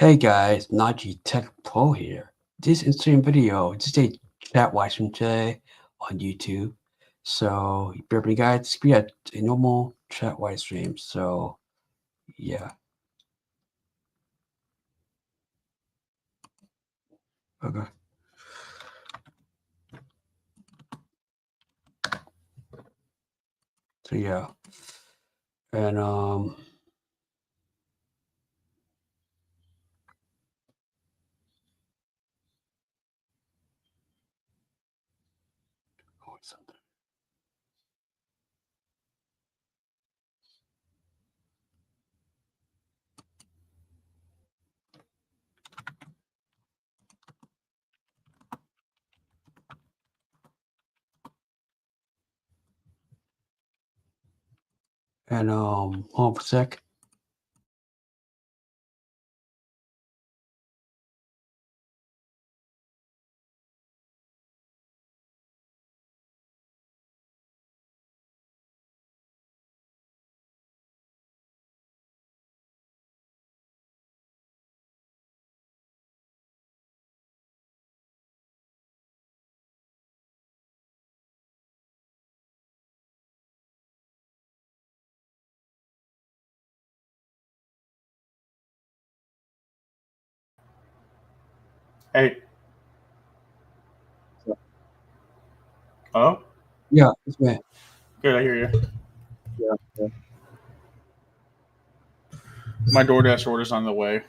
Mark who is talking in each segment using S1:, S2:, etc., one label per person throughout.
S1: Hey guys, NajeeTechPro here. This Instagram video, just a chat watching today on YouTube. So, bear with me guys, we had a normal chat white stream. So, yeah. Okay. So, yeah. And, something. And, hold on for a sec.
S2: Hey. Hello?
S1: Yeah, it's me.
S2: Good, I hear you.
S1: Yeah.
S2: My DoorDash order's on the way.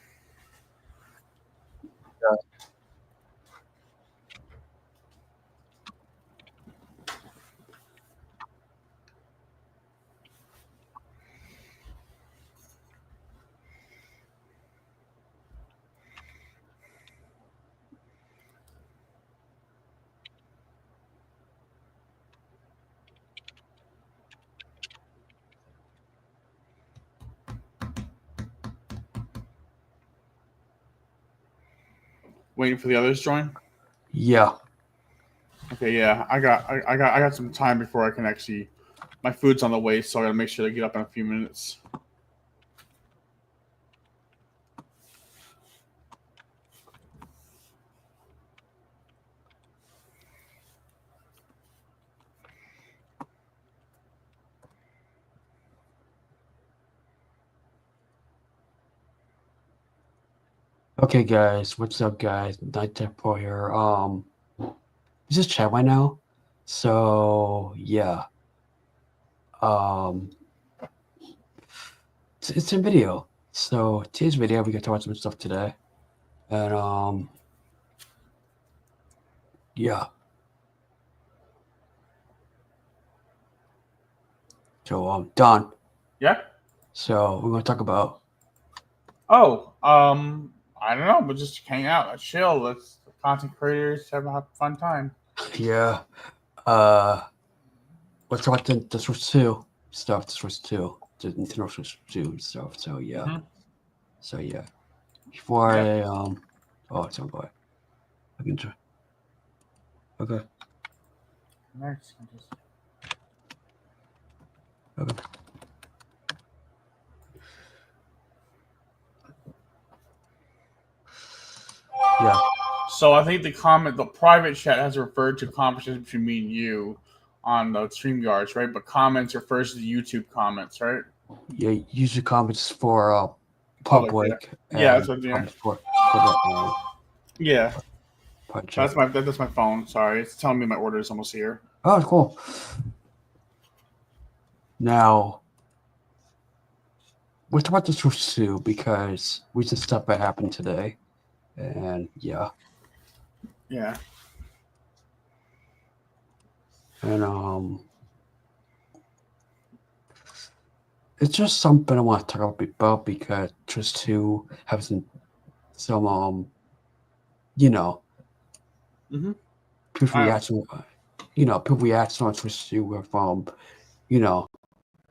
S2: Waiting for the others to join?
S1: Yeah.
S2: Okay, yeah. I got some time before I can actually my food's on the way, so I gotta make sure to get up in a few minutes.
S1: Okay, guys. What's up, guys? NajeeTechPro here. This is chat right now. So, yeah. It's a video. So today's video, we got to talk some stuff today, and yeah. So Don.
S2: Yeah?
S1: So we're gonna talk about.
S2: Oh, I don't know, but just hang out, let's chill, let's content creators have a fun time.
S1: Yeah. Let's talk about the Switch 2 stuff. The Switch 2, the Nintendo Switch 2 stuff. So yeah.
S2: Mm-hmm.
S1: So yeah. Before
S2: Yeah.
S1: I oh, it's on boy. I can try. Okay.
S2: Next.
S1: Okay. Yeah.
S2: So I think the private chat has referred to conversations between me and you on the StreamYards, right? But comments refers to the YouTube comments, right?
S1: Yeah. Use your comments for
S2: Public, yeah.
S1: public
S2: Yeah, that's
S1: and
S2: what, yeah.
S1: comments for the
S2: Yeah.
S1: chat.
S2: That's my phone. Sorry, it's telling me my order is almost here.
S1: Oh, cool. Now, let's talk about the Switch 2 because recent stuff that happened today, and yeah,
S2: Yeah.
S1: and it's just something I want to talk about because Switch 2 has some you know,
S2: Mm-hmm.
S1: people
S2: I know.
S1: reaction, people reaction on Switch 2 with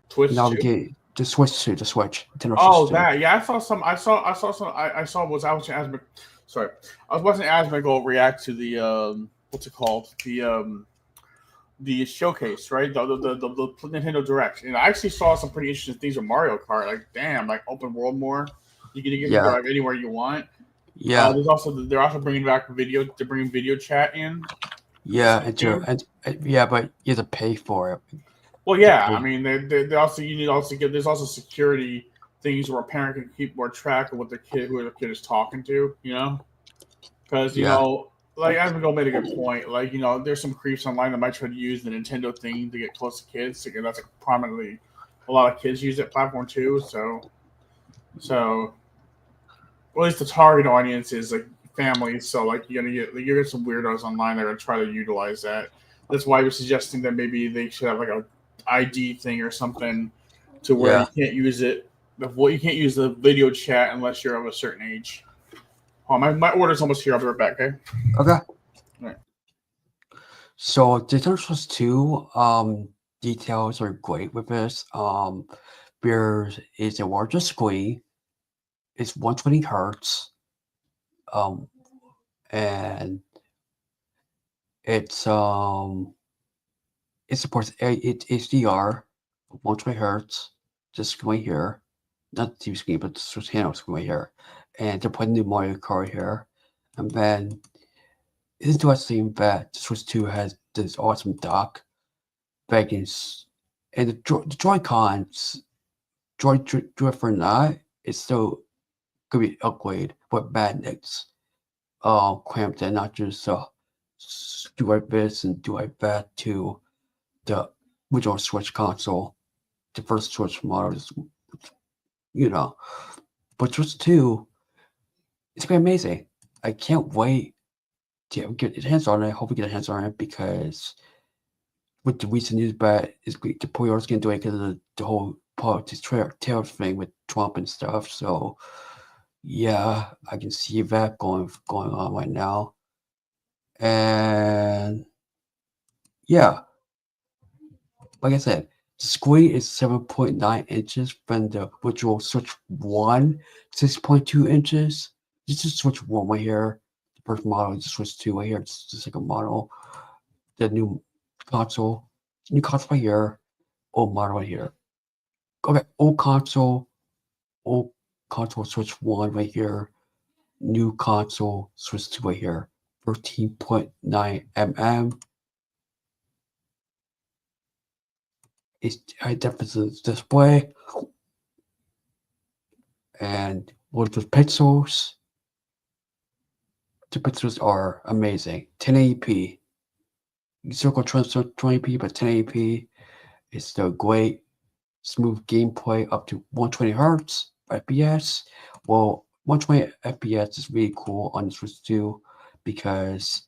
S2: Twitch too.
S1: navigate the Switch, Nintendo Switch
S2: Oh,
S1: 2.
S2: that. Yeah, I saw some. I saw was I was watching Asmik. Sorry, I was watching Asmik react to the what's it called, the showcase, right? The Nintendo Direct, and I actually saw some pretty interesting things with Mario Kart. Like, damn, like open world more. You can
S1: Yeah.
S2: drive anywhere you want.
S1: Yeah.
S2: They're also bringing back video. They're bringing video chat in.
S1: Yeah.
S2: Too.
S1: Yeah, but you have to pay for it.
S2: Well, yeah. I mean, they also you need to also get. There's also security things where a parent can keep more track of what who the kid is talking to. Because
S1: Yeah.
S2: like Asmongold made a good point. Like there's some creeps online that might try to use the Nintendo thing to get close to kids. Again, that's prominently a lot of kids use that platform too. So at least the target audience is like families. So like you're gonna get some weirdos online that are gonna try to utilize that. That's why we're suggesting that maybe they should have like a ID thing or something to where you can't use it. You can't use the video chat unless you're of a certain age. Oh, my order's almost here. I'll be right back. Okay.
S1: Okay.
S2: Right.
S1: So the Eternals 2 details are great with this. There is a larger screen. It's 120 hertz. And it supports HDR 120 hertz. This screen here, not the TV screen, but the Switch handle screen here. And they're putting the Mario Kart here. And then it's interesting that the Switch 2 has this awesome dock that can and the Joy-Cons, Joy for not, it's still could be upgraded with magnets clamped and not just do like this and do like that to the original Switch console, the first Switch models, But Switch 2, it's gonna be amazing. I can't wait to get your hands on it. I hope we get our hands on it because with the recent news about the pre-orders gonna do it because of the whole politics tariff thing with Trump and stuff. So yeah, I can see that going on right now. And yeah, like I said, the screen is 7.9 inches from the original Switch 1, 6.2 inches. This is Switch 1 right here. The first model is Switch 2 right here. It's the second model. The new console right here. Old model right here. Okay, old console Switch 1 right here. New console Switch 2 right here. 13.9 mm. It's high definition display and with the pixels. The pixels are amazing. 1080p. Circle 20p, but 1080p is still great. Smooth gameplay up to 120 hertz FPS. Well, 120 FPS is really cool on the Switch 2 because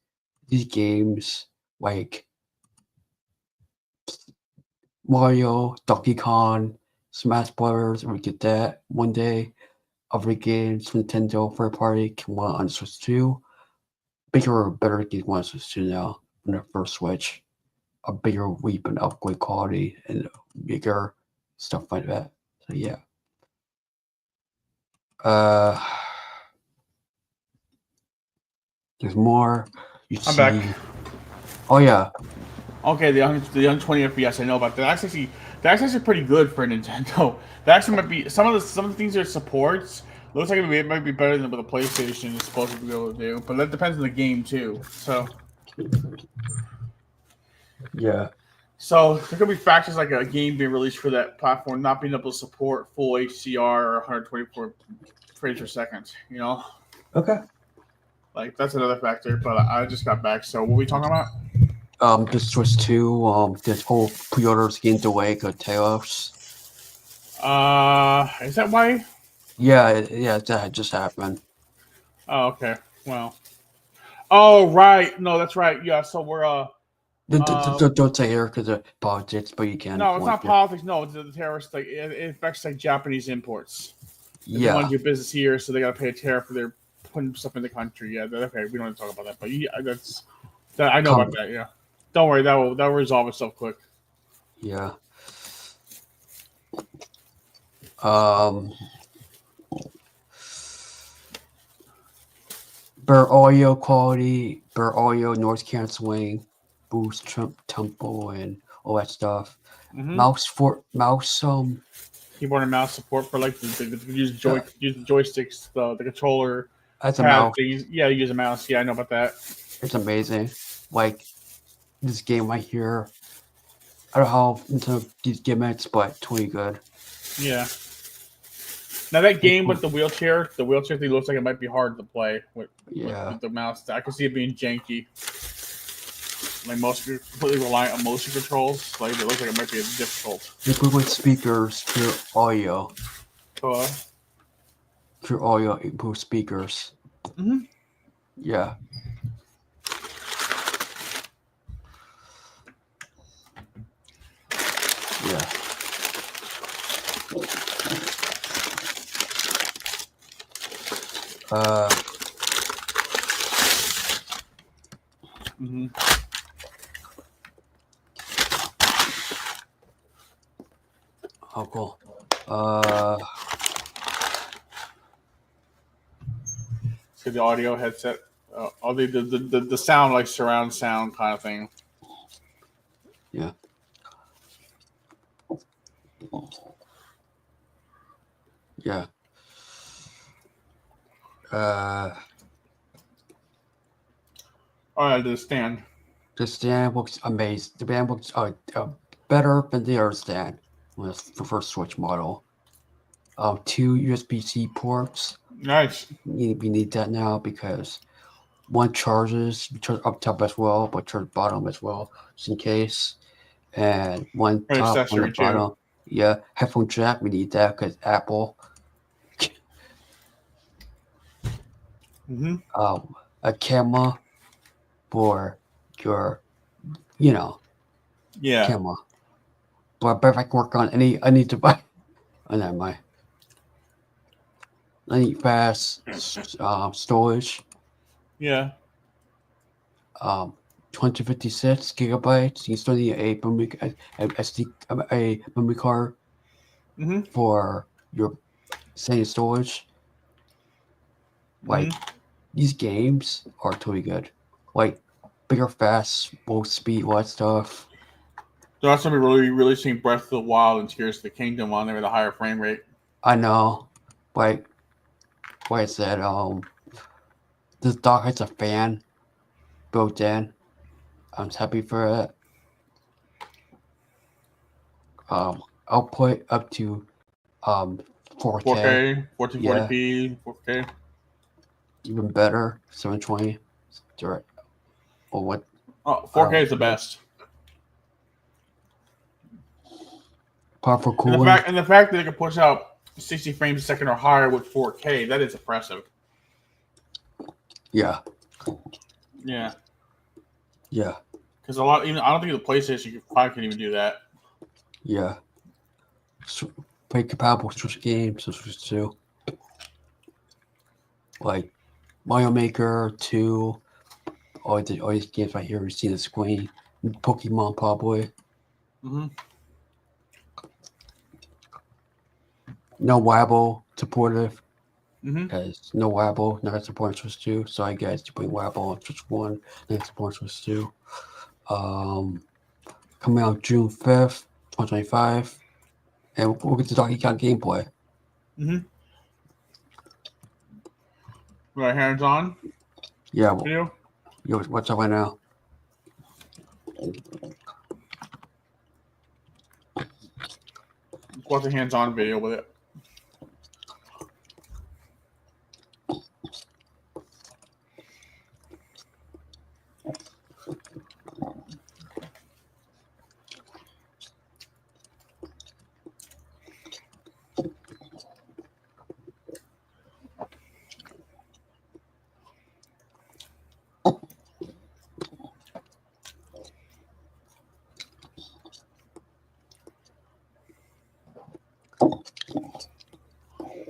S1: these games like Mario, Donkey Kong, Smash Brothers, we get that one day. Other games, Nintendo, third party, can run on Switch 2. Bigger or better games on Switch 2 now than the first Switch. A bigger leap in upgrade quality and bigger stuff like that. So yeah. There's more.
S2: I'm back.
S1: Oh yeah.
S2: Okay, the 120 FPS. I know about that. That's actually pretty good for Nintendo. That actually might be some of the things it supports. Looks like it might be better than what the PlayStation is supposed to be able to do, but that depends on the game too. So
S1: yeah.
S2: So there could be factors like a game being released for that platform not being able to support full HDR or 124 frames per second.
S1: Okay.
S2: Like that's another factor. But I just got back. So what are we talking about?
S1: The Switch 2, this whole pre-orders getting delayed because tariffs.
S2: Is that why?
S1: Yeah, that just happened.
S2: Oh, okay. Well. Oh, right. No, that's right. Yeah. So we're
S1: Don't say here because of politics, but you can.
S2: No, it's not politics. No, it's the terrorists. Like it affects like Japanese imports. They want to do business here, so they got to pay a tariff for their putting stuff in the country. Yeah. Okay. We don't have to talk about that, but yeah, I know about that. Yeah. Don't worry. That will resolve itself quick.
S1: Yeah. Better audio quality, better audio, noise canceling, boost tempo, and all that stuff.
S2: Mm-hmm.
S1: Mouse
S2: keyboard and mouse support for like use use the joysticks, the controller,
S1: That's a
S2: pad
S1: mouse.
S2: things. Yeah, you use a mouse. Yeah, I know about that.
S1: It's amazing. Like this game right here. I don't know how into these gimmicks, but totally good.
S2: Yeah. Now that game with the wheelchair thing looks like it might be hard to play with the mouse. I can see it being janky. Like completely reliant on motion controls. Like it looks like it might be difficult.
S1: Improvement speakers, pure audio.
S2: So,
S1: Pure audio, improved speakers.
S2: mm-hmm.
S1: Yeah. Yeah.
S2: Mm-hmm.
S1: Oh, cool.
S2: See the audio headset. The sound like surround sound kind of thing.
S1: Yeah. Yeah.
S2: Oh, the stand.
S1: The stand looks amazing. The stand looks better than the other stand with the first Switch model. 2 USB-C ports.
S2: Nice.
S1: We need that now because one charges up top as well, but charge bottom as well, just in case. And one
S2: An
S1: top, one
S2: accessory
S1: at bottom.
S2: too.
S1: Yeah, headphone jack. We need that because Apple.
S2: Mm-hmm.
S1: A camera for your,
S2: Yeah.
S1: camera. But if I can work on I need to buy. Oh, never mind. I need fast storage.
S2: Yeah.
S1: 256 gigabytes. You still need a memory card
S2: Mm-hmm.
S1: for your same storage. Like these games are totally good. Like bigger, fast, low speed, all that stuff.
S2: They're also gonna be releasing Breath of the Wild and Tears of the Kingdom on there with a higher frame rate.
S1: I know. Like I said, this dock has a fan built in. I'm happy for it. Output up to 4K.
S2: 4K, 1440p,
S1: Yeah,
S2: 4K.
S1: even better. 720. Direct. Or what?
S2: Oh, 4K is the best.
S1: Powerful cooling.
S2: And the fact that it can push out 60 frames a second or higher with 4K, that is impressive.
S1: Yeah.
S2: Yeah.
S1: Yeah.
S2: Because I don't think the PlayStation 5 can even do that.
S1: Yeah. Play compatible Switch games, Switch 2. Like Mario Maker 2. All these games right here we see the screen. Pokemon probably.
S2: Mm-hmm.
S1: No Wabble supportive.
S2: Mm-hmm.
S1: Because no Wabble, not supporting Switch 2. So I guess you put Wabble on Switch 1, not supporting Switch 2. Coming out June 5th, 2025. And we'll get to Donkey Kong gameplay.
S2: Mm-hmm. Right, hands on.
S1: Yeah.
S2: Video.
S1: Yo, what's up right now?
S2: Watch the hands-on video with it.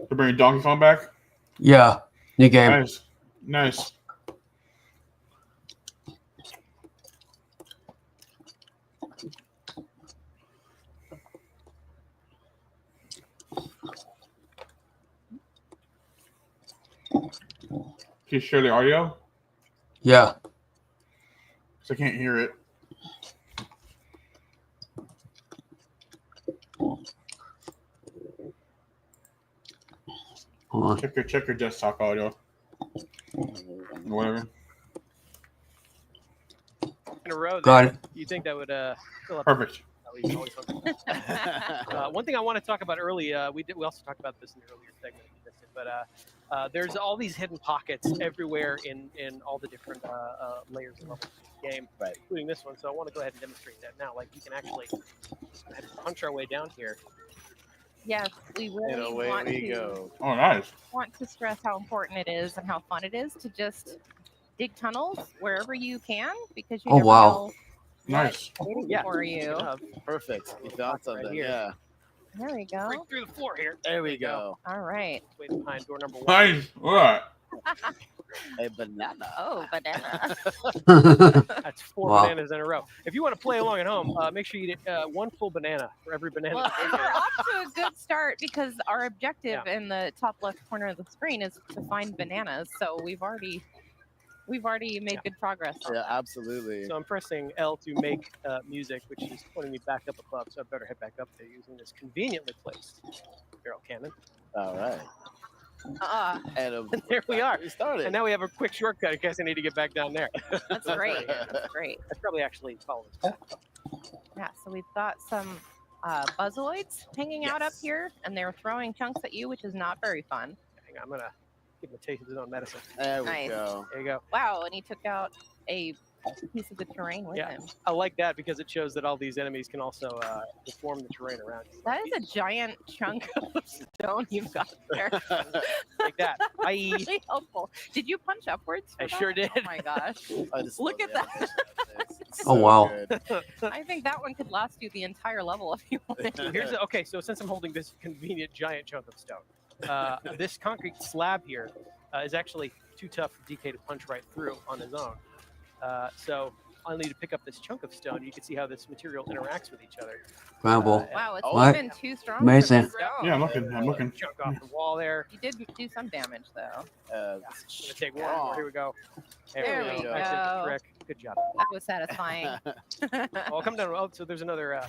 S2: They're bringing Donkey Kong back?
S1: Yeah. New game.
S2: Nice. Can you share the audio?
S1: Yeah.
S2: Because I can't hear it.
S1: Hold on.
S2: Check your desktop audio. Whatever.
S3: In a row
S1: Got
S3: there.
S1: it.
S3: You think that would fill up?
S2: Perfect.
S3: Always one thing I want to talk about early, we also talked about this in the earlier segment, if you missed it, but there's all these hidden pockets everywhere in all the different layers and levels of the game,
S4: Right.
S3: including this one. So I want to go ahead and demonstrate that now. Like, we can actually just go ahead and punch our way down here.
S5: Yes, we
S4: And
S5: really
S4: away
S5: want
S4: we
S5: to
S4: go.
S2: Oh, nice.
S5: stress how important it is and how fun it is to just dig tunnels wherever you can, because you
S1: Oh,
S5: never
S1: wow.
S5: know
S2: Nice.
S5: what's waiting
S3: Yeah.
S5: for you.
S4: Perfect. You
S3: Right
S4: found something.
S3: here.
S4: Yeah.
S5: There we go.
S3: Break through the floor here.
S4: There we go.
S5: All right.
S3: Wait behind door number 1.
S2: Nice. What?
S4: A banana.
S5: Oh, banana.
S3: That's 4
S1: Wow.
S3: bananas in a row. If you want to play along at home, make sure you get 1 full banana for every banana.
S5: Well, we're off to a good start because our objective in the top left corner of the screen is to find bananas. So we've already made good progress.
S4: Yeah, absolutely.
S3: So I'm pressing L to make music, which is pointing me back up above. So I better head back up there using this conveniently placed barrel cannon.
S4: All right. And
S3: There we are.
S4: We started.
S3: And now we have a quick shortcut in case I need to get back down there.
S5: That's great. That's great.
S3: I probably actually follow this path.
S5: Yeah, so we've got some buzzoids hanging out up
S4: Yes.
S5: here, and they're throwing chunks at you, which is not very fun.
S3: Hang on, I'm gonna give him a taste of his own medicine.
S4: There we
S5: Nice.
S4: go.
S3: There you go.
S5: Wow, and he took out a piece of the terrain with
S3: Yeah.
S5: him.
S3: I like that because it shows that all these enemies can also deform the terrain around you.
S5: That is a giant chunk of stone you've got there.
S3: Like that. Bye.
S5: Really helpful. Did you punch upwards?
S3: I
S5: for
S3: sure
S5: that?
S3: did.
S5: Oh my gosh.
S4: I just
S5: Look
S4: love
S5: at
S4: the
S5: that.
S4: animation. It's
S1: Oh,
S4: so
S1: wow.
S4: good.
S5: I think that one could last you the entire level if you wanted.
S3: Okay, so since I'm holding this convenient giant chunk of stone, this concrete slab here is actually too tough for DK to punch right through on his own. So I'll need to pick up this chunk of stone. You can see how this material interacts with each other.
S1: Scramble.
S5: Wow, it's
S4: What?
S5: even too strong.
S1: Amazing.
S5: For the stone.
S2: Yeah, I'm looking.
S3: Chunk off the wall there.
S5: You did do some damage though.
S3: I'm gonna take one more. Here we go.
S5: There
S3: we
S5: we
S3: go. That's it, the
S5: go.
S3: trick. Good job.
S5: That was satisfying.
S3: Well, come down. Oh, so there's another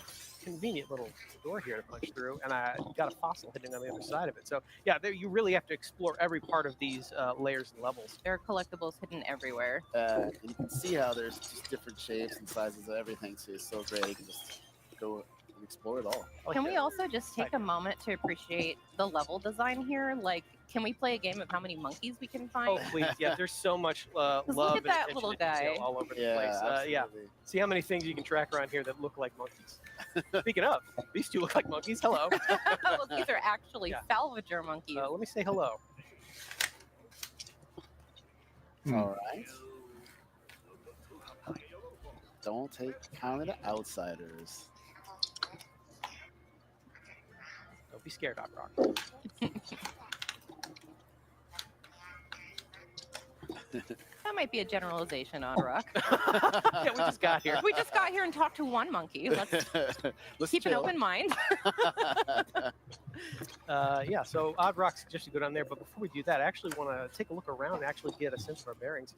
S3: convenient little door here to punch through, and I got a fossil hidden on the other side of it. So yeah, you really have to explore every part of these layers and levels.
S5: There are collectibles hidden everywhere.
S4: And you can see how there's just different shapes and sizes of everything, so it's so great. You can just go and explore it all.
S3: I like
S5: Can we
S3: that.
S5: also just take a moment to appreciate the level design here? Like, can we play a game of how many monkeys we can find?
S3: Oh please, yeah. There's so much love
S5: look at
S3: and
S5: that
S3: attention
S5: little
S3: to detail
S5: guy.
S3: all over the
S4: Yeah,
S3: place. Yeah.
S4: absolutely.
S3: See how many things you can track around here that look like monkeys. Speaking of, these two look like monkeys. Hello.
S5: Well, these are actually
S3: Yeah.
S5: salvager monkeys.
S3: Let me say hello.
S4: All right. Don't take count of the outsiders.
S3: Don't be scared, Doc Rock.
S5: That might be a generalization on Rock.
S3: Yeah, we just got here.
S5: We just got here and talked to one monkey. Let's keep an
S4: chill.
S5: open mind.
S3: Yeah, so Odd Rock suggested go down there, but before we do that, I actually want to take a look around and actually get a sense of our bearings.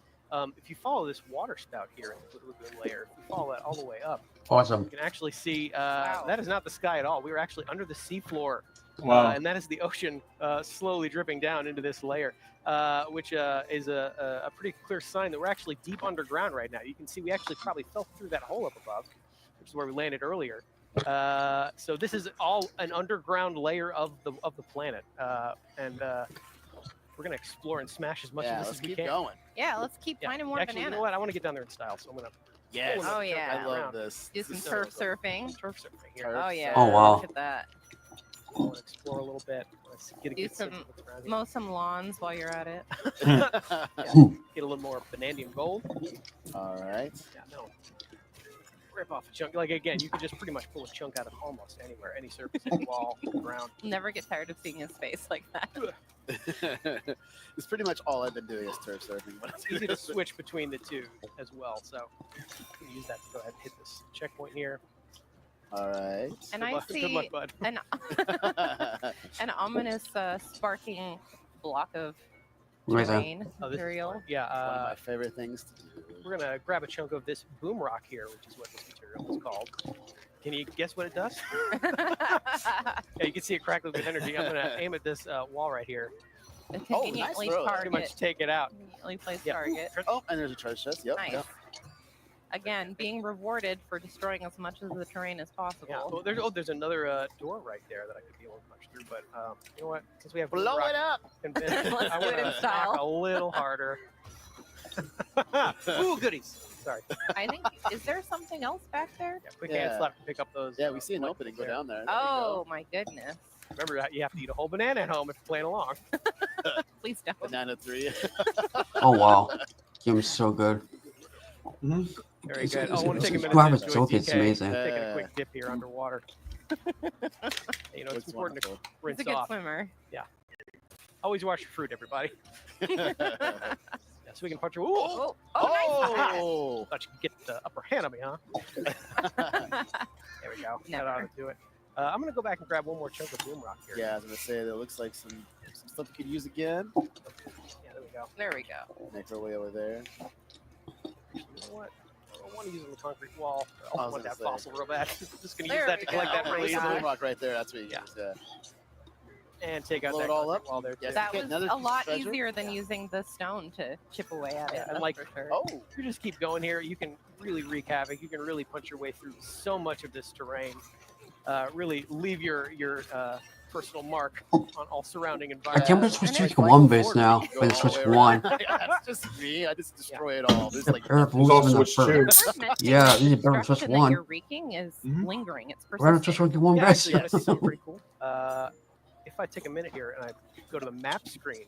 S3: If you follow this water spout here in the lagoon layer, if you follow that all the way up,
S1: Awesome.
S3: you can actually see
S5: Wow.
S3: that is not the sky at all. We were actually under the seafloor,
S2: Wow.
S3: and that is the ocean slowly dripping down into this layer, which is a pretty clear sign that we're actually deep underground right now. You can see we actually probably fell through that hole up above, which is where we landed earlier. So this is all an underground layer of the planet, and we're gonna explore and smash as much
S4: Yeah,
S3: of this
S4: let's
S3: as we
S4: keep
S3: can.
S4: going.
S5: Yeah, let's keep
S3: Yeah.
S5: finding more
S3: Actually,
S5: bananas.
S3: you know what? I want to get down there in style, so I'm gonna
S4: Yes.
S5: Oh, yeah.
S4: I love
S3: around.
S4: this.
S5: Do
S4: This
S5: some
S4: is so
S5: turf
S4: cool.
S5: surfing.
S3: turf surfing here.
S4: Turf
S5: Oh yeah.
S1: Oh, wow.
S5: Look at that.
S3: I want to explore a little bit. Let's get a
S5: Do
S3: good sense
S5: some
S3: of what's around here.
S5: Mow some lawns while you're at it.
S3: Get a little more vanadium gold.
S4: All right.
S3: Yeah, no. Rip off a chunk. Like again, you can just pretty much pull a chunk out of almost anywhere, any surface, any wall, ground.
S5: Never get tired of seeing his face like that.
S4: It's pretty much all I've been doing is turf surfing. But
S3: It's easy to switch between the two as well. So you can use that to go ahead and hit this checkpoint here.
S4: All right.
S5: And
S3: Good
S5: I
S3: luck, good
S5: see
S3: luck, bud.
S5: an ominous sparking block of
S1: Amazing.
S5: terrain
S3: Oh, this is
S5: material.
S3: Yeah,
S4: One of my favorite things to do.
S3: we're gonna grab a chunk of this boom rock here, which is what this material is called. Can you guess what it does? Yeah, you can see it crackling with energy. I'm gonna aim at this wall right here.
S5: A
S4: nice
S5: conveniently
S4: throw.
S3: Pretty much
S5: target.
S3: take it out.
S5: Conveniently placed
S3: Yep.
S5: target.
S4: Oh, and there's a charge chest. Yep.
S5: Nice.
S4: Yep.
S5: Again, being rewarded for destroying as much of the terrain as possible.
S3: Yeah. There's another door right there that I could be able to punch through, but you know what? Since we have
S4: Blow
S3: rock
S4: it up.
S3: convinced,
S5: Let's
S3: I
S5: do it
S3: want
S5: in
S3: to
S5: style.
S3: knock a little harder. Ooh, goodies. Sorry.
S5: I think, is there something else back there?
S3: Yeah, quick hand
S4: Yeah.
S3: slap to pick up those.
S4: Yeah, we see an
S3: collectibles
S4: opening. Go
S3: there.
S4: down there.
S5: Oh my goodness.
S3: Remember that you have to eat a whole banana at home if you're playing along.
S5: Please don't.
S4: Banana 3.
S1: Oh wow, game is so good.
S3: Very
S1: It's-
S3: good.
S1: it's-
S3: I want to take a
S1: it's-
S3: minute
S1: grab
S3: to
S1: it,
S3: enjoy
S1: so it's
S3: DK.
S1: amazing.
S3: Taking a quick dip here underwater. You know, it's important to
S5: He's
S3: rinse
S5: a good
S3: off.
S5: swimmer.
S3: Always wash your fruit, everybody.
S4: to.
S3: Yeah, so we can punch her. Ooh!
S5: Oh, nice.
S4: Oh.
S3: Thought you could get the upper hand on me, huh? There we go. That
S5: Never.
S3: ought to do it. I'm gonna go back and grab one more chunk of boom rock here.
S4: Yeah, I was gonna say that looks like some stuff we could use again.
S3: Yeah, there we go.
S5: There we go.
S4: Make our way over there.
S3: You know what? I don't want to use it on the concrete wall.
S4: I
S3: I
S4: was
S3: want that
S4: gonna
S3: fossil real bad. Just gonna
S5: There
S3: use that
S5: we
S3: to collect
S5: go.
S3: that really
S4: There's some
S3: easily.
S4: boom rock right there. That's what you
S3: Yeah.
S4: use. Yeah.
S3: And take out
S4: Blow
S3: that
S4: it all
S3: concrete
S4: up?
S3: wall there too.
S4: Yes.
S5: That
S4: Okay,
S5: was
S4: another
S5: a
S4: piece of
S5: lot
S4: treasure?
S5: easier than using the stone to chip away at it.
S3: Yeah, and
S5: that's
S3: like-
S5: for sure.
S4: Oh.
S3: If you just keep going here, you can really wreak havoc. You can really punch your way through so much of this terrain. Really leave your personal mark on all surrounding
S1: I
S3: environment.
S1: can't believe switch
S5: And
S1: to
S5: it's
S1: like one base now.
S4: Go
S1: When
S4: all
S1: switch
S4: the way
S1: one.
S4: around. Yeah, it's just me. I just destroy it all. There's like
S1: Herb
S2: There's
S1: moves
S2: also
S1: in the
S2: switch
S1: first.
S2: two.
S5: Bird nesting,
S1: Yeah,
S5: the
S1: these are bird switch
S5: destruction that
S1: one.
S5: you're wreaking is
S2: Mhm.
S5: lingering. It's
S1: Why don't
S5: persistent.
S1: just one
S3: Yeah,
S1: base?
S3: actually, you want to see something pretty cool? If I take a minute here and I go to the map screen,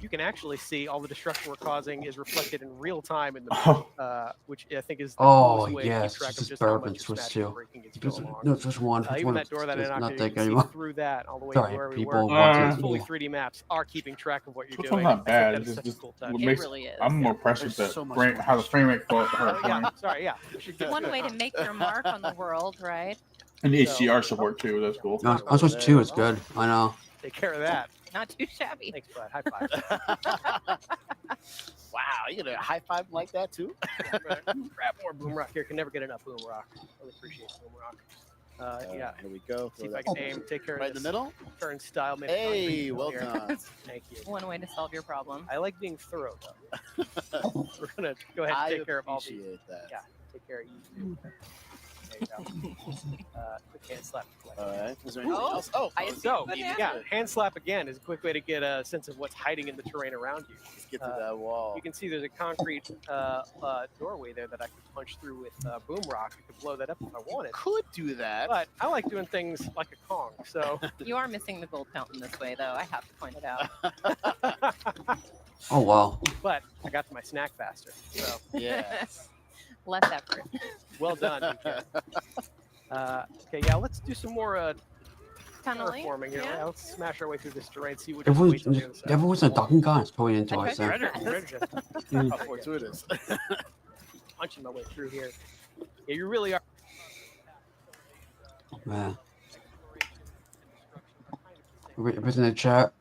S3: you can actually see all the destruction we're causing is reflected in real time in the map,
S2: Oh,
S3: which I think is the
S1: Oh,
S3: coolest way to
S1: yes,
S3: keep track
S1: just
S3: of just how
S1: bourbon
S3: much you're
S1: switch
S3: smashing and
S1: two.
S3: breaking as you
S1: Just,
S3: go along.
S1: no, just one. Which
S3: Even
S1: one
S3: that door that I
S1: is
S3: knocked
S1: not
S3: through,
S1: that
S3: you
S1: good
S3: can see
S1: anymore?
S3: through that all the way
S1: Sorry,
S3: to where we
S1: people
S3: were.
S1: watching
S2: Uh,
S1: this
S3: Fully
S1: video.
S3: 3D maps are keeping track of what you're
S2: Which
S3: doing.
S2: one's not
S3: I think
S2: bad,
S3: that is
S2: it's
S3: such a
S2: just-
S3: cool touch.
S2: what
S5: It
S2: makes-
S5: really is.
S2: I'm more impressed with
S4: There's
S2: the
S4: so much
S2: frame,
S4: more.
S2: how the frame rate for
S3: Oh, yeah, sorry, yeah. We should get
S5: One
S3: to
S5: way
S3: it.
S5: to make your mark on the world, right?
S2: and the HDR support too. That's cool.
S1: No, on switch two is good. I know.
S3: Take care of that.
S5: Not too shabby.
S3: Thanks, bud. High five.
S4: Wow, you gonna high five like that too?
S3: Grab more boom rock here. Can never get enough boom rock. Really appreciate boom rock. Yeah.
S4: Here we go.
S3: See
S4: Throw
S3: if I
S4: that
S3: can aim. Take care
S4: right in
S3: of
S4: the
S3: this
S4: middle.
S3: turnstile. Made
S4: Hey, well
S3: here.
S4: done.
S3: Thank you.
S5: One way to solve your problem.
S3: I like being thorough, though. We're gonna go ahead and
S4: I
S3: take care of all these.
S4: appreciate that.
S3: Yeah. Take care of you too. There you go. Quick hand slap.
S4: All right. Is there anything
S5: Oh,
S4: else? Oh,
S5: I
S4: let's
S5: see
S3: So,
S5: a banana.
S3: yeah, hand slap again is a quick way to get a sense of what's hiding in the terrain around you.
S4: get to that wall.
S3: You can see there's a concrete doorway there that I could punch through with boom rock. I could blow that up if I wanted.
S4: Could do that.
S3: But I like doing things like a Kong, so
S5: You are missing the gold fountain this way, though. I have to point it out.
S1: Oh wow.
S3: but I got to my snack faster. So
S4: Yes.
S5: Less effort.
S3: well done. DK. Okay, yeah, let's do some more
S5: Tunneling.
S3: terraforming here.
S5: Yeah.
S3: Yeah, let's smash our way through this terrain, see what
S1: Everyone's,
S3: waits on the other side.
S1: everyone's a ducking gun. It's probably into
S5: I
S1: us
S5: tried
S1: there.
S5: to-
S3: Treasure, treasure.
S4: How fortuitous.
S3: Punching my way through here. Yeah, you really are.
S1: Man. Everybody's in the chat.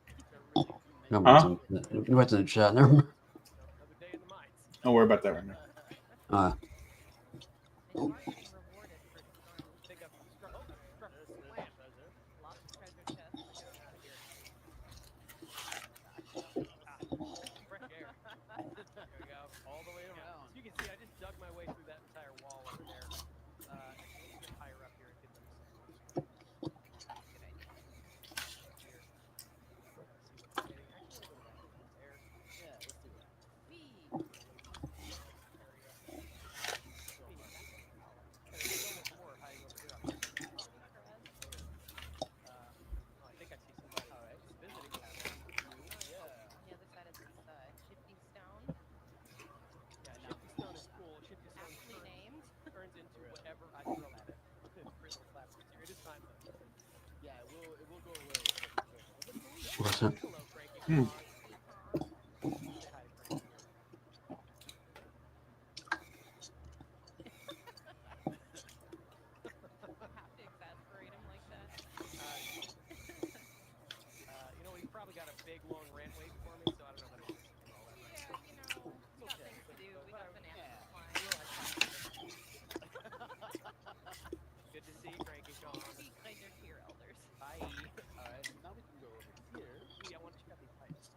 S2: Huh?
S1: Nobody's in the chat. Never mind.
S3: Another day in the mines.
S2: Don't worry about that right now.
S3: Pick up construction land.
S5: Lots of treasure chests.
S3: Fresh air. There we go. All the way around. You can see I just dug my way through that entire wall over there. Let's get higher up here and get them some good idea. Here. See what's hiding. Actually, go back there.
S4: Yeah, let's do it.
S3: I think I see somebody just visiting that.
S5: The other side of this shifty stone.
S3: Yeah, Shifty Stone is cool. Shifty Stone
S5: Aptly named.
S3: turns into whatever I throw at it. Crystal flaps. It is time though.
S4: Yeah, it will go away.
S1: What's it?
S3: Hello, Frankie.
S2: Hmm.
S3: Say hi to Frankie.
S5: Have to exasperate him like that.
S3: You know, he's probably got a big long rant waiting for me, so I don't know how to do all that.
S5: Yeah, you know, we got things to do. We got bananas flying.
S3: Good to see Frankie Sean.
S5: Speak like your peer elders.
S3: Bye.
S4: All right, now we can go over here.
S3: Ooh, yeah, I want to check out these pipes.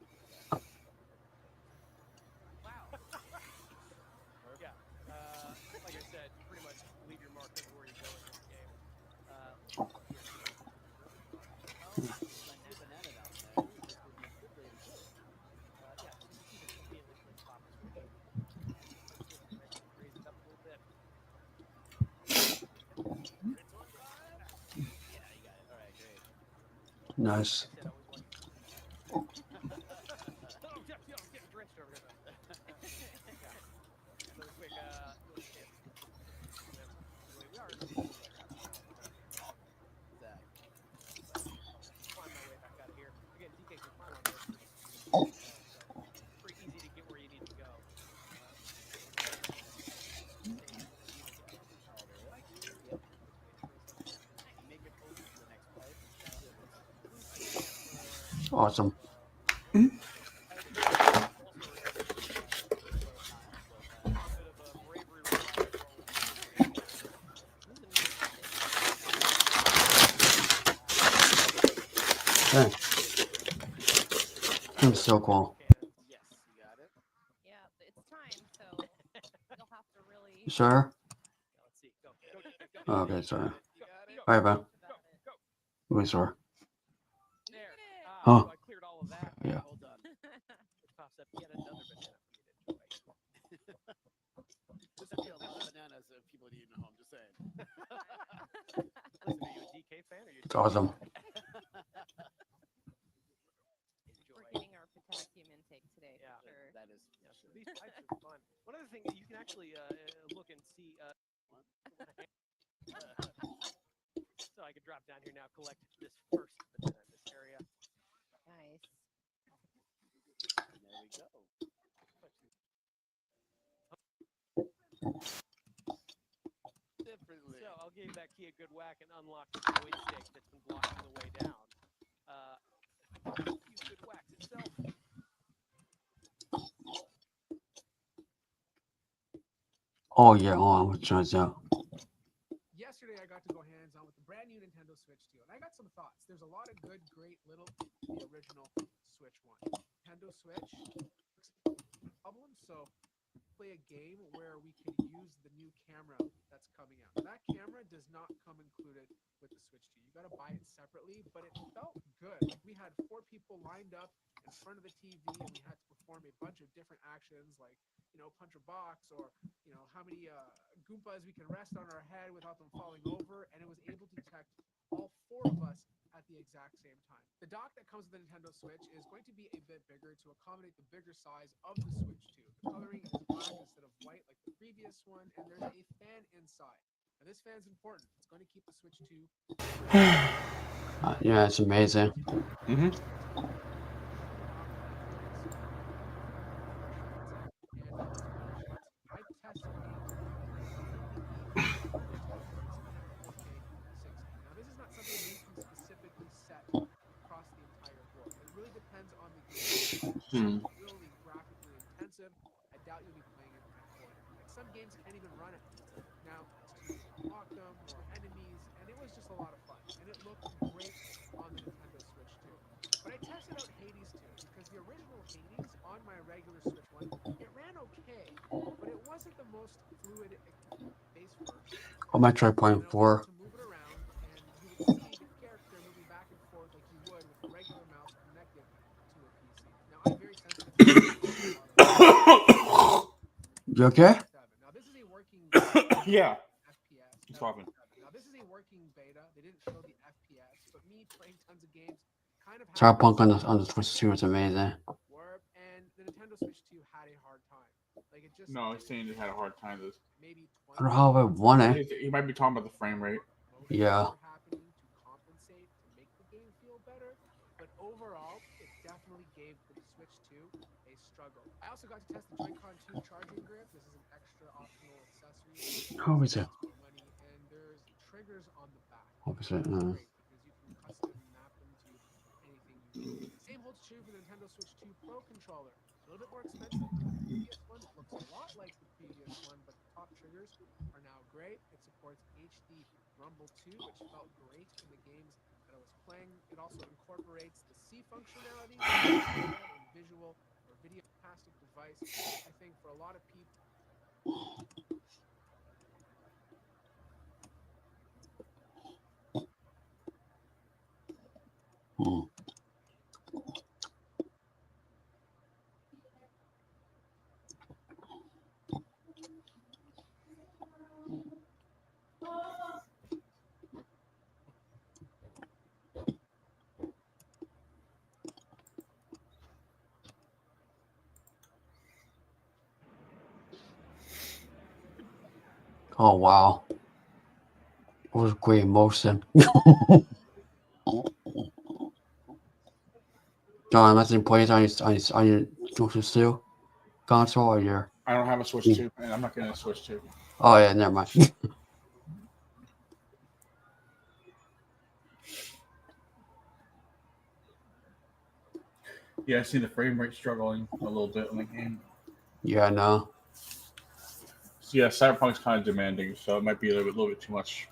S1: Nice.
S3: I said I was lucky. Oh, I'm getting drenched over here. Yeah. Another quick little tip. Wait, we are in the layer.
S4: Zach.
S3: Find my way back out of here. Again, DK can climb on there pretty so pretty easy to get where you need to go.
S4: Yep. You make it over to the next part.
S1: Awesome. Hey. That's so cool.
S4: Yes, you got it.
S5: Yeah, it's time, so you'll have to really.
S1: Sure.
S3: Let's see. Go.
S1: Okay, sorry.
S4: You got it.
S1: All right, man.
S5: About it.
S1: Wait, sorry.
S3: There.
S1: Huh.
S3: So I cleared all of that.
S1: Yeah.
S3: Well done. Which pops up yet another banana for you to enjoy.
S4: This would be a lot of bananas if people eat at home. Just saying.
S3: Listen, are you a DK fan or are you?
S1: It's awesome.
S5: We're getting our potassium intake today.
S3: Yeah.
S5: For sure.
S4: That is.
S3: Yeah, so these pipes are fun. One other thing that you can actually look and see. So I could drop down here now, collect this first banana in this area.
S5: Nice.
S4: There we go. Differently.
S3: So I'll give that key a good whack and unlock the joystick that's been blocking the way down. A few good whacks itself.
S1: Oh, yeah. Oh, I'm trying to out.
S6: Yesterday, I got to go hands-on with the brand new Nintendo Switch 2, and I got some thoughts. There's a lot of good, great little the original Switch 1. Nintendo Switch problem, so play a game where we can use the new camera that's coming out. That camera does not come included with the Switch 2. You got to buy it separately, but it felt good. Like we had 4 people lined up in front of the TV, and we had to perform a bunch of different actions, like punch a box, or how many Goombas we can rest on our head without them falling over, and it was able to detect all 4 of us at the exact same time. The dock that comes with the Nintendo Switch is going to be a bit bigger to accommodate the bigger size of the Switch 2. The coloring is black instead of white like the previous one, and there's a fan inside. Now this fan's important. It's going to keep the Switch 2.
S1: Yeah, it's amazing.
S2: Mm-hmm.
S6: I tested Now this is not something you can specifically set across the entire board. It really depends on the game. It's really graphically intensive. I doubt you'll be playing it in 4K. Like some games can't even run it. Now to unlock them, more enemies, and it was just a lot of fun. And it looked great on the Nintendo Switch 2. But I tested out Hades 2 because the original Hades on my regular Switch 1, it ran okay, but it wasn't the most fluid base first.
S1: I might try playing 4.
S6: To move it around, and you would see the character moving back and forth like you would with a regular mouse connected to a PC. Now I'm very sensitive to
S1: You okay?
S6: Now this is a working
S2: Yeah.
S6: FPS.
S2: He's talking.
S6: Now this is a working beta. They didn't show the FPS, but me playing tons of games kind of
S1: Cyberpunk on the Switch 2 is amazing.
S6: warp, and the Nintendo Switch 2 had a hard time. Like it just
S2: No, he's saying he had a hard time with this.
S6: maybe
S1: I don't know how I won it.
S2: He might be talking about the frame rate.
S1: Yeah.
S6: happening to compensate to make the game feel better, but overall it definitely gave the Switch 2 a struggle. I also got to test the Joy-Con 2 charging grip. This is an extra optional accessory.
S1: How is it?
S6: More money, and there's triggers on the back.
S1: Obviously,
S6: Great, because you can custom map them to anything you want. Same holds true for the Nintendo Switch 2 Pro controller. A little bit more expensive than the previous one. It looks a lot like the previous one, but the top triggers are now great. It supports HD Rumble 2, which felt great in the games that I was playing. It also incorporates the C functionality, and visual or video fantastic device. I think for a lot of people.
S1: Oh wow, it was great motion. John, imagine playing on your Switch 2 console or your.
S2: I don't have a Switch 2, and I'm not getting a Switch 2.
S1: Oh yeah, never mind.
S2: Yeah, I see the frame rate struggling a little bit in the game.
S1: Yeah, no.
S2: So yeah, Cyberpunk's kind of demanding, so it might be a little bit too much.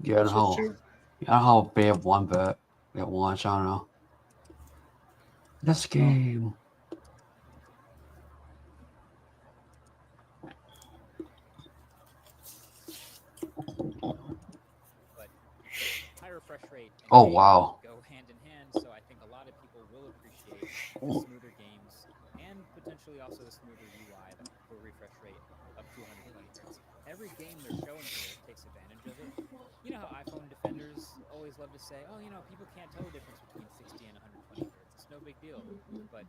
S1: Yeah,
S2: Switch
S1: no.
S2: 2.
S1: I don't know how bad one bit at once. I don't know. This game.
S7: High refresh rate and
S1: Oh
S7: gaming
S1: wow.
S7: go hand in hand, so I think a lot of people will appreciate the smoother games and potentially also the smoother UI for refresh rate up to 120 hertz. Every game they're showing here takes advantage of it. You know how iPhone defenders always love to say, oh, people can't tell the difference between 60 and 120 hertz. It's no big deal. But,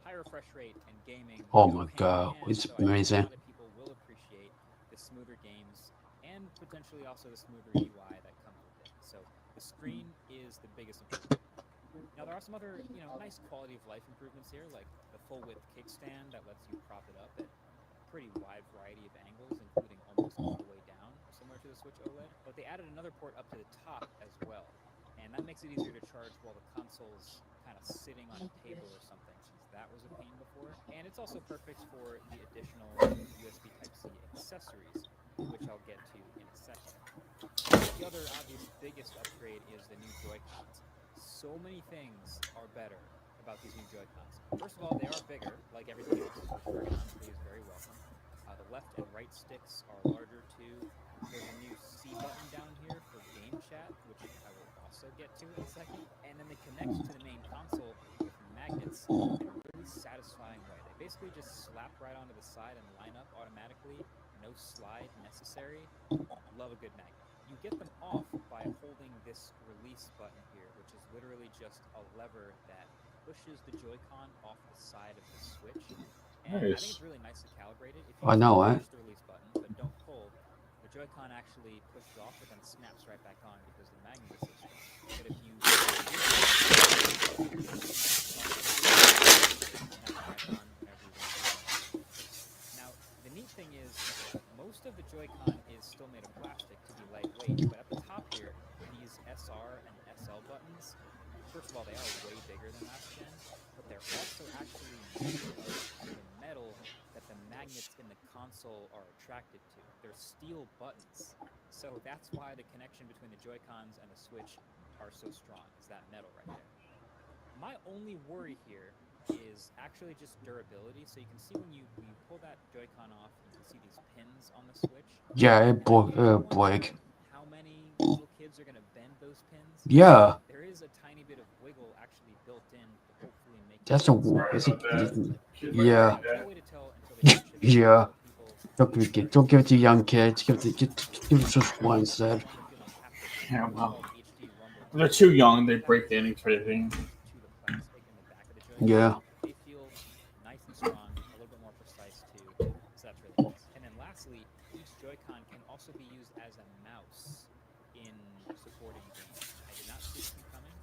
S7: high refresh rate and gaming
S1: Oh
S7: go
S1: my
S7: hand in
S1: god,
S7: hand,
S1: it's
S7: so I think a
S1: amazing.
S7: lot of people will appreciate the smoother games and potentially also the smoother UI that comes with it. So the screen is the biggest improvement. Now there are some other, nice quality of life improvements here, like the full width kickstand that lets you prop it up at a pretty wide variety of angles, including almost all the way down, similar to the Switch OLED. But they added another port up to the top as well, and that makes it easier to charge while the console's kind of sitting on a table or something, since that was a pain before. And it's also perfect for the additional USB Type-C accessories, which I'll get to in a second. The other obvious biggest upgrade is the new Joy-Cons. So many things are better about these new Joy-Cons. First of all, they are bigger, like everything else, which ergonomically is very welcome. The left and right sticks are larger too. There's a new C button down here for game chat, which I will also get to in a second. And then they connect to the main console with magnets in a really satisfying way. They basically just slap right onto the side and line up automatically. No slide necessary. Love a good magnet. You get them off by holding this release button here, which is literally just a lever that pushes the Joy-Con off the side of the Switch. And I think it's really nicely calibrated. If you
S1: I know,
S7: just
S1: eh?
S7: push the release button but don't pull, the Joy-Con actually pushes off but then snaps right back on because the magnet is so strong. But if you snap back on whenever you want to. Now, the neat thing is, most of the Joy-Con is still made of plastic to be lightweight, but at the top here, these SR and SL buttons, first of all, they are way bigger than last gen, but they're also actually made of the metal that the magnets in the console are attracted to. They're steel buttons. So that's why the connection between the Joy-Cons and the Switch are so strong, is that metal right there. My only worry here is actually just durability. So you can see when you pull that Joy-Con off, you can see these pins on the Switch.
S1: Yeah,
S7: And I wonder
S1: break.
S7: how many little kids are going to bend those pins.
S1: Yeah.
S7: There is a tiny bit of wiggle actually built in to hopefully make
S1: That's
S7: it
S1: a. Is it,
S2: Yeah.
S1: yeah.
S7: no way to tell until they ship it.
S1: Yeah.
S7: So people
S1: Don't give it to young kids. Give it just one instead.
S7: also feeling haptic.
S2: Yeah,
S7: What's
S2: well,
S7: called HD rumble.
S2: they're too young. They break any sort of thing.
S7: To the plastic in the back of the Joy-Con.
S1: Yeah.
S7: They feel nice and strong, a little bit more precise too, so that's really nice. And then lastly, each Joy-Con can also be used as a mouse in supporting games. I did not see this one coming.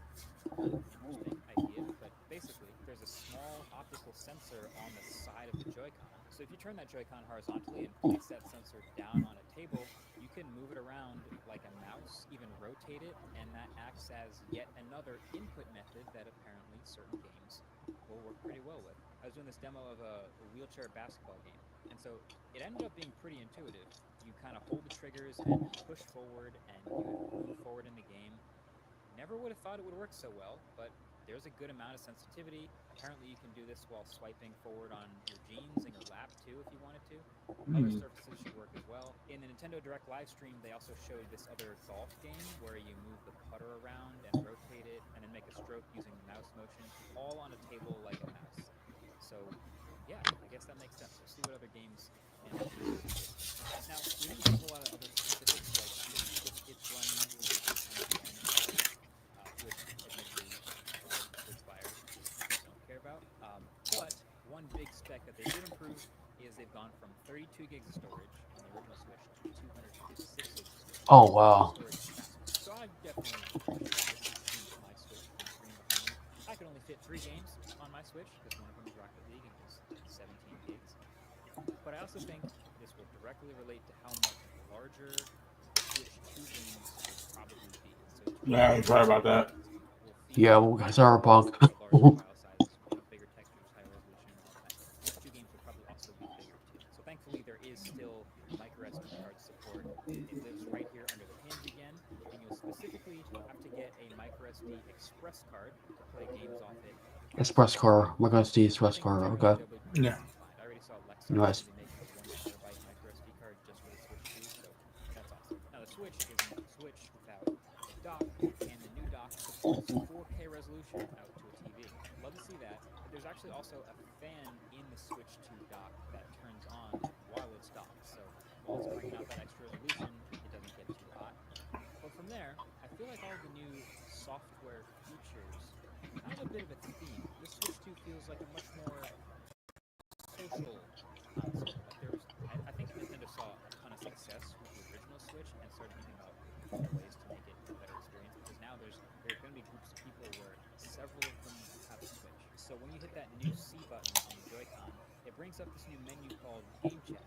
S7: Interesting idea, but basically, there's a small optical sensor on the side of the Joy-Con. So if you turn that Joy-Con horizontally and place that sensor down on a table, you can move it around like a mouse, even rotate it, and that acts as yet another input method that apparently certain games will work pretty well with. I was doing this demo of a wheelchair basketball game, and so it ended up being pretty intuitive. You kind of hold the triggers and you push forward and you move forward in the game. Never would have thought it would work so well, but there's a good amount of sensitivity. Apparently you can do this while swiping forward on your jeans and your lap too if you wanted to. Other surfaces should work as well. In the Nintendo Direct live stream, they also showed this other golf game where you move the putter around and rotate it and then make a stroke using the mouse motion, all on a table like a mouse. So yeah, I guess that makes sense. We'll see what other games end up using this. Now, we didn't have a lot of other specifics like it's running which admittedly Switch buyers just don't care about. But one big spec that they did improve is they've gone from 32 gigs of storage on the original Switch to 256 gig storage.
S1: Oh wow.
S7: Storage capacity. So I definitely appreciate this. You can see my Switch on the screen behind me. I could only fit 3 games on my Switch because one of them is Rocket League and it was 17 gigs. But I also think this will directly relate to how much larger Switch 2 games will probably be. So
S2: Yeah, I'm sorry about that.
S7: Will feel
S1: Yeah, Cyberpunk.
S7: larger file sizes, bigger textures, higher resolution, and all that. Switch 2 games will probably also be bigger too. So thankfully, there is still micro SD card support. It lives right here under the hinge again, and you'll specifically have to get a micro SD express card to play games off it.
S1: Express car. We're gonna see Express car. Okay.
S2: Yeah.
S7: I already saw Lexus
S1: Nice.
S7: is making a 1 terabyte micro SD card just for the Switch 2, so that's awesome. Now the Switch isn't a Switch without a dock, and the new dock supports 4K resolution out to a TV. Love to see that, but there's actually also a fan in the Switch 2 dock that turns on while it's docked. So while it's cranking out that extra resolution, it doesn't get too hot. But from there, I feel like all the new software features have a bit of a theme. This Switch 2 feels like a much more social console. Like I think Nintendo saw a ton of success with the original Switch and started thinking about other ways to make it a better experience. Because now there are going to be groups of people where several of them have a Switch. So when you hit that new C button on the Joy-Con, it brings up this new menu called Game Chat.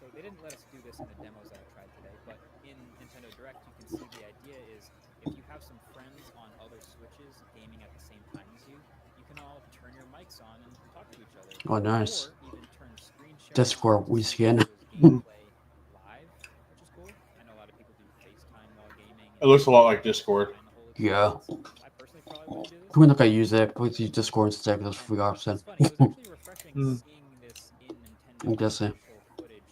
S7: So they didn't let us do this in the demos that I tried today, but in Nintendo Direct, you can see the idea is if you have some friends on other Switches gaming at the same time as you, you can all turn your mics on and talk to each other.
S1: Oh, nice.
S7: Or even turn screen share
S1: Discord,
S7: on
S1: we
S7: to
S1: scan.
S7: send each other's gameplay live, which is cool. I know a lot of people do FaceTime while gaming.
S2: It looks a lot like Discord.
S7: The whole
S1: Yeah.
S7: experience. I personally probably wouldn't do this.
S1: We're not gonna use it. Please use Discord instead because that's free option.
S7: It's funny. It was actually refreshing seeing this in
S1: I'm
S7: Nintendo
S1: guessing.
S7: official footage.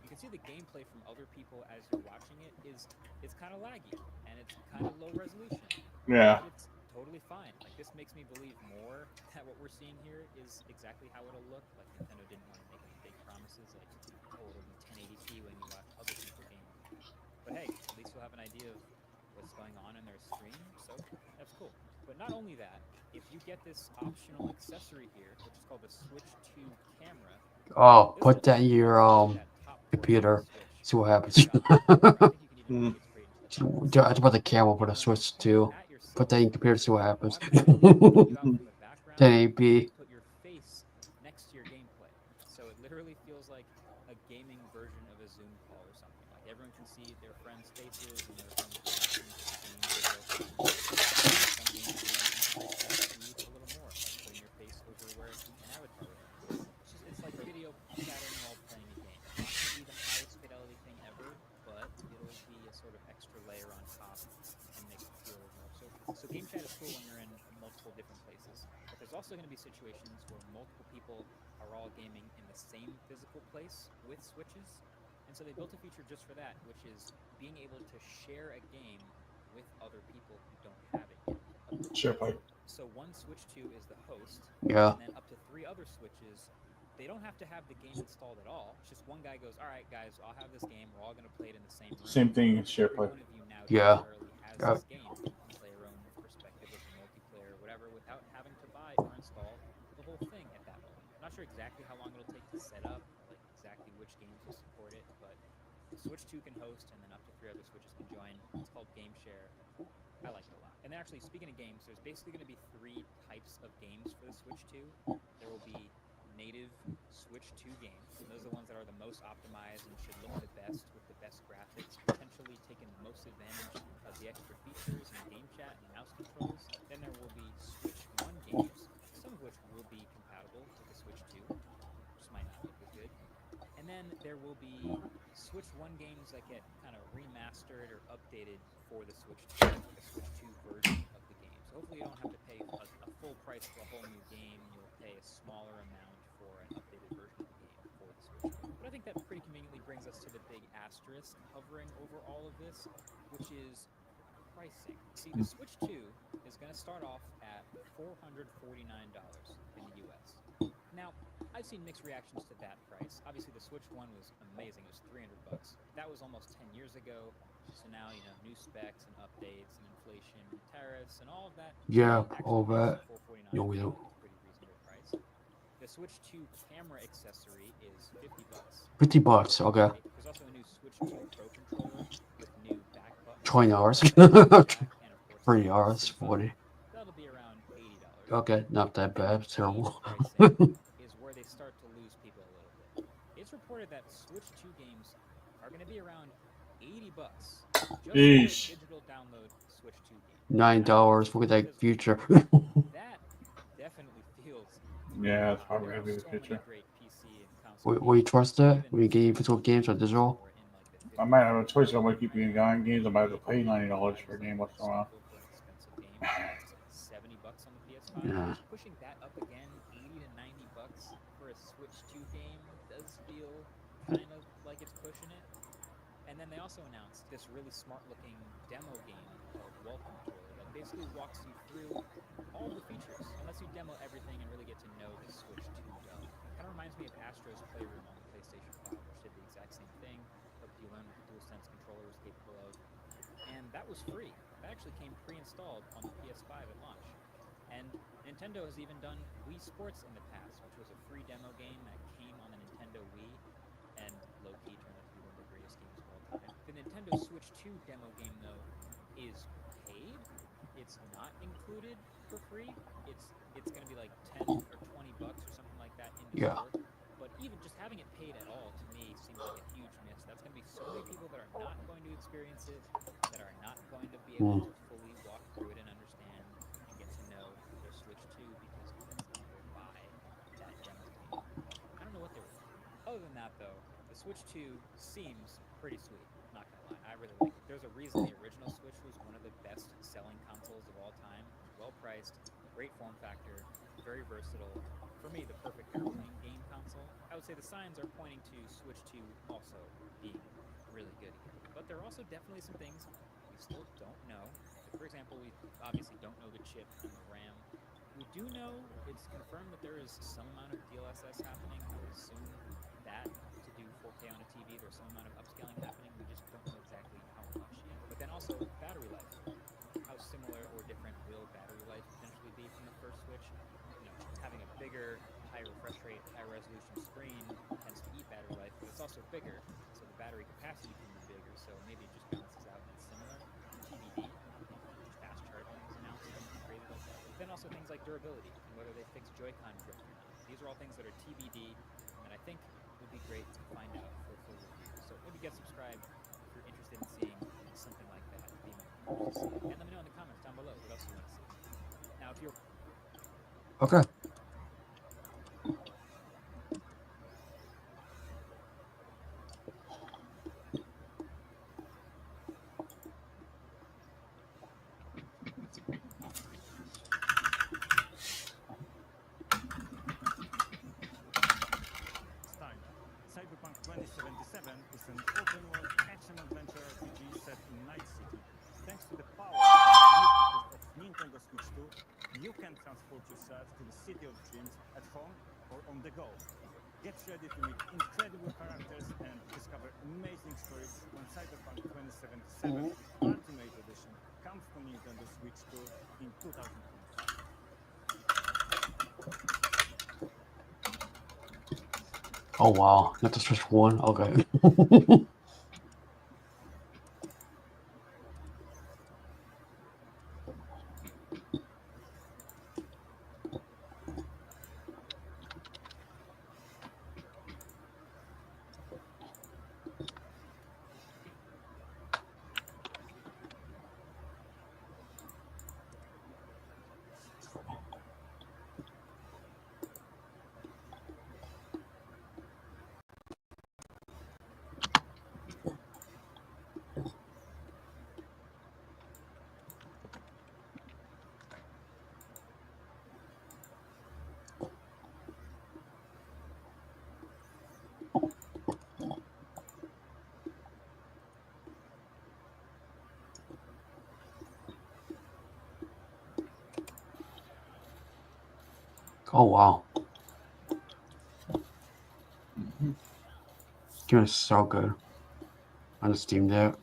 S7: You can see the gameplay from other people as you're watching it is it's kind of laggy and it's kind of low resolution.
S2: Yeah.
S7: But it's totally fine. Like this makes me believe more that what we're seeing here is exactly how it'll look. Like Nintendo didn't want to make any big promises like, oh, it'll be 1080p when you watch other people game. But hey, at least you'll have an idea of what's going on in their stream, so that's cool. But not only that, if you get this optional accessory here, which is called the Switch 2 camera,
S1: Oh,
S7: this
S1: put that in your
S7: that top portion of the
S1: computer.
S7: Switch.
S1: See what happens.
S7: I think you can even navigate straight into the
S1: I about the camera for the Switch too.
S7: at your
S1: Put that in your computer. See what happens.
S7: you out from the background,
S1: 1080p.
S7: put your face next to your gameplay. So it literally feels like a gaming version of a Zoom call or something. Like everyone can see their friends' faces and their friends' reactions to the game. Some games even integrate that a little more, like putting your face over where an avatar would be. It's like video chatting while playing a game. It's not going to be the highest fidelity thing ever, but it'll be a sort of extra layer on top and make it feel more social. So game chat is cool when you're in multiple different places, but there's also going to be situations where multiple people are all gaming in the same physical place with Switches, and so they built a feature just for that, which is being able to share a game with other people who don't have it yet.
S2: Sure, play.
S7: So one Switch 2 is the host,
S1: Yeah.
S7: and then up to 3 other Switches, they don't have to have the game installed at all. It's just one guy goes, all right, guys, I'll have this game. We're all going to play it in the same room.
S2: Same thing, share
S7: Every
S2: play.
S7: one of you now
S1: Yeah.
S7: temporarily has this game. You can play your own perspective with the multiplayer or whatever without having to buy or install the whole thing at that moment. I'm not sure exactly how long it'll take to set up, or like exactly which games will support it, but Switch 2 can host, and then up to 3 other Switches can join. It's called Game Share. I like it a lot. And then actually, speaking of games, there's basically going to be 3 types of games for the Switch 2. There will be native Switch 2 games, and those are the ones that are the most optimized and should look the best with the best graphics, potentially taking the most advantage of the extra features and game chat and mouse controls. Then there will be Switch 1 games, some of which will be compatible with the Switch 2, just might not look as good. And then there will be Switch 1 games that get kind of remastered or updated for the Switch 2, like a Switch 2 version of the game. So hopefully you don't have to pay a full price for a whole new game. You'll pay a smaller amount for an updated version of the game for the Switch 2. But I think that pretty conveniently brings us to the big asterisk hovering over all of this, which is pricing. See, the Switch 2 is going to start off at $449 in the US. Now, I've seen mixed reactions to that price. Obviously, the Switch 1 was amazing. It was $300. That was almost 10 years ago. So now, you know, new specs and updates and inflation and tariffs and all of that.
S1: Yeah,
S7: actually
S1: all
S7: makes
S1: that.
S7: $449
S1: Yo, yo.
S7: a pretty reasonable price. The Switch 2 camera accessory is $50.
S1: $50. Okay.
S7: Right? There's also a new Switch 2 Pro controller with new back buttons.
S1: $20.
S7: and of course,
S1: $30,
S7: the
S1: 40.
S7: That'll be around $80.
S1: Okay, not that bad. It's
S7: These
S1: terrible.
S7: pricing is where they start to lose people a little bit. It's reported that Switch 2 games are going to be around $80 just for a digital download Switch 2 game.
S1: $9. Look at that future.
S7: That definitely feels.
S2: Yeah, it's
S7: There
S2: probably
S7: are
S2: gonna be the
S7: so many
S2: future.
S7: great PC and console
S1: Will you
S7: games,
S1: trust that?
S7: even
S1: Will you get
S7: Switch
S1: physical games or digital?
S7: or in like the
S2: I might have a
S7: 50
S2: choice. I'm gonna keep you going games. I might have to pay $90 for a game once in a while.
S7: for an expensive game. It's $70 on the PS5.
S1: Yeah.
S7: Pushing that up again, $80 to $90 for a Switch 2 game does feel kind of like it's pushing it. And then they also announced this really smart-looking demo game called Welcome Tour that basically walks you through all the features and lets you demo everything and really get to know the Switch 2 well. Kind of reminds me of Astro's Playroom on the PlayStation 5, which did the exact same thing, helped you learn what the DualSense controller was capable of. And that was free. That actually came pre-installed on the PS5 at launch. And Nintendo has even done Wii Sports in the past, which was a free demo game that came on the Nintendo Wii and low-key turned out to be one of the greatest games of all time. The Nintendo Switch 2 demo game, though, is paid. It's not included for free. It's going to be like 10 or 20 bucks or something like that in the store. But even just having it paid at all, to me, seems like a huge miss. That's going to be so many people that are not going to experience it, that are not going to be able to fully walk through it and understand and get to know their Switch 2 because no one's going to go buy that demo game. I don't know what they were thinking. Other than that, though, the Switch 2 seems pretty sweet. Not gonna lie, I really like it. There's a reason the original Switch was one of the best-selling consoles of all time. It was well-priced, great form factor, very versatile. For me, the perfect airplane game console. I would say the signs are pointing to Switch 2 also being really good again. But there are also definitely some things we still don't know. Like, for example, we obviously don't know the chip and the RAM. We do know it's confirmed that there is some amount of DLSS happening. I would assume that to do 4K on a TV, there's some amount of upscaling happening. We just don't know exactly how much yet. But then also battery life. How similar or different will battery life potentially be from the first Switch? You know, having a bigger, high refresh rate, high resolution screen tends to eat battery life, but it's also bigger, so the battery capacity can be bigger. So maybe it just balances out and it's similar. TBD. Fast charging was announced and created like that. But then also things like durability and whether they fix Joy-Con drift or not. These are all things that are TBD and that I think would be great to find out for a full review. So maybe get subscribed if you're interested in seeing something like that being released. And let me know in the comments down below what else you want to see. Now, if you're
S1: Okay.
S8: Cyberpunk 2077 is an open-world action-adventure RPG set in Night City. Thanks to the power of Nintendo Switch 2, you can transport yourself to the City of Dreams at home or on the go. Get ready to meet incredible characters and discover amazing stories when Cyberpunk 2077 Ultimate Edition comes to Nintendo Switch 2 in 2025.
S1: Oh wow, not the Switch 1. Okay. Oh wow. Game is so good on the Steam Deck.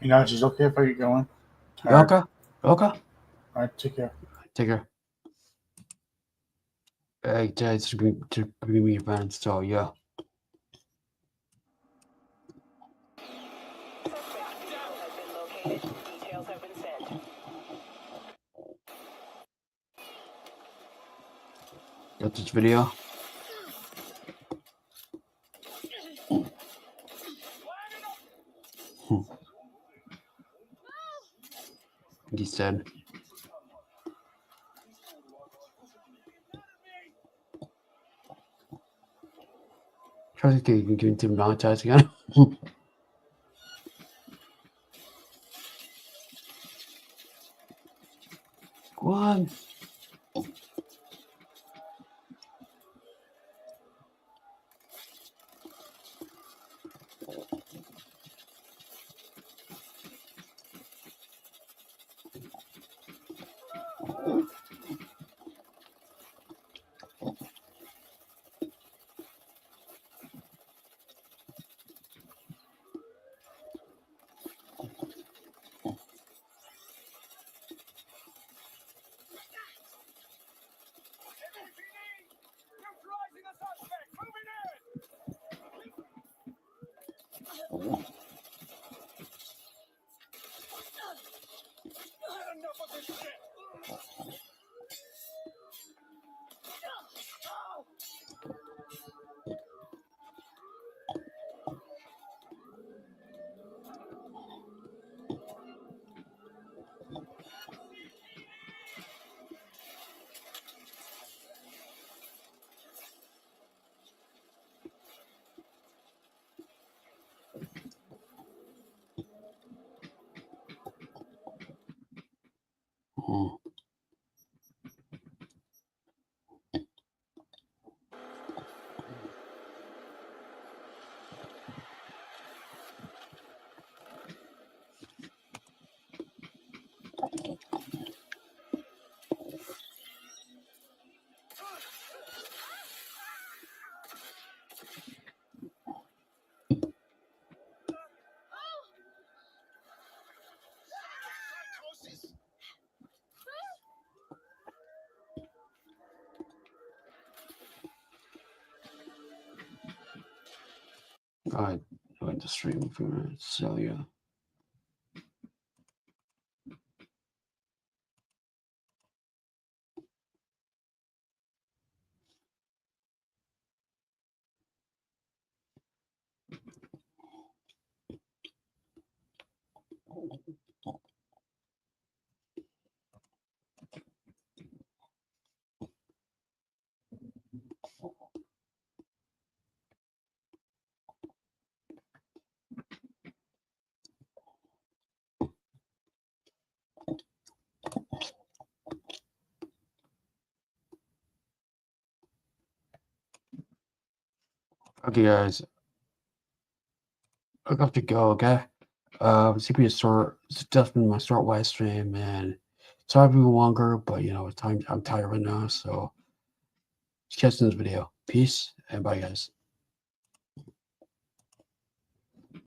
S2: You know, it's okay if I get going.
S1: You okay? Okay.
S2: All right, take care.
S1: Take care. Hey, to be me friends. So yeah. Got this video. He said. Try to get into monetize again. Go on. I went to stream for a minute, so yeah. Okay, guys. I got to go, okay? It's gonna be a short, it's definitely my short live stream, and it's probably longer, but you know, I'm tired right now, so catch you in this video. Peace and bye, guys.